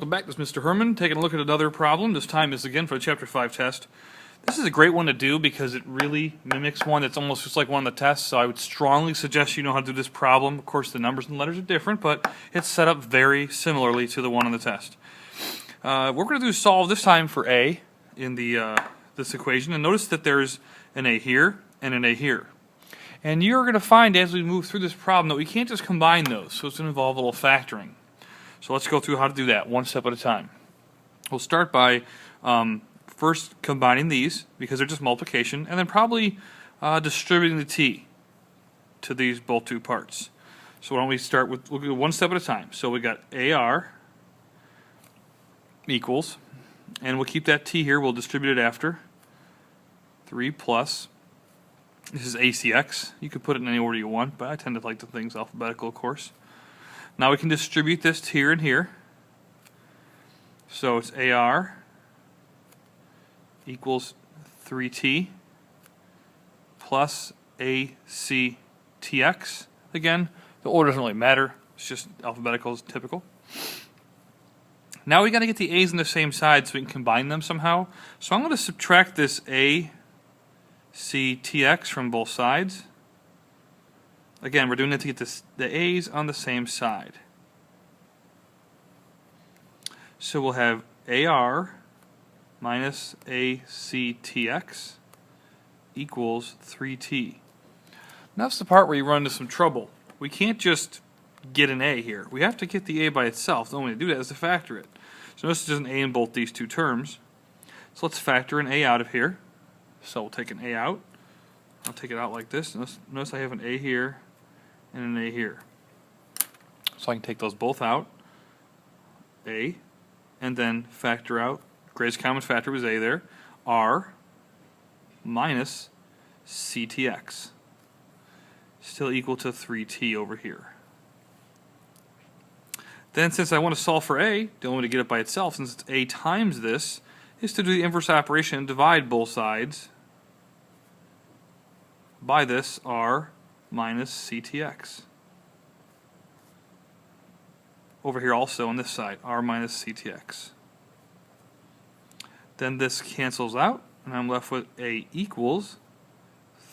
Welcome back. This is Mr. Herman taking a look at another problem. This time is again for the Chapter 5 test. This is a great one to do because it really mimics one that's almost just like one of the tests, so I would strongly suggest you know how to do this problem. Of course, the numbers and letters are different, but it's set up very similarly to the one on the test. What we're going to do is solve this time for A in this equation, and notice that there's an A here and an A here. And you're going to find as we move through this problem that we can't just combine those, so it's going to involve a little factoring. So let's go through how to do that one step at a time. We'll start by first combining these because they're just multiplication, and then probably distributing the t to these both two parts. So why don't we start with, we'll go one step at a time. So we got AR equals, and we'll keep that t here, we'll distribute it after, 3 plus, this is ACX. You could put it in any order you want, but I tend to like the things alphabetical, of course. Now we can distribute this here and here. So it's AR equals 3t plus ACTX. Again, the order doesn't really matter. It's just alphabetical as typical. Now we got to get the A's on the same side so we can combine them somehow. So I'm going to subtract this ACTX from both sides. Again, we're doing it to get the A's on the same side. So we'll have AR minus ACTX equals 3t. Now that's the part where you run into some trouble. We can't just get an A here. We have to get the A by itself. The only way to do that is to factor it. So notice there's an A in both these two terms. So let's factor an A out of here. So we'll take an A out. I'll take it out like this. Notice I have an A here and an A here. So I can take those both out, A, and then factor out, greatest common factor was A there, R minus CTX, still equal to 3t over here. Then since I want to solve for A, the only way to get it by itself, since it's A times this, is to do the inverse operation and divide both sides by this R minus CTX. Over here also on this side, R minus CTX. Then this cancels out, and I'm left with A equals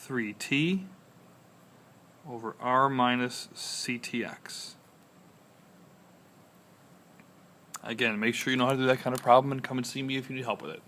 3t over R minus CTX. Again, make sure you know how to do that kind of problem and come and see me if you need help with it.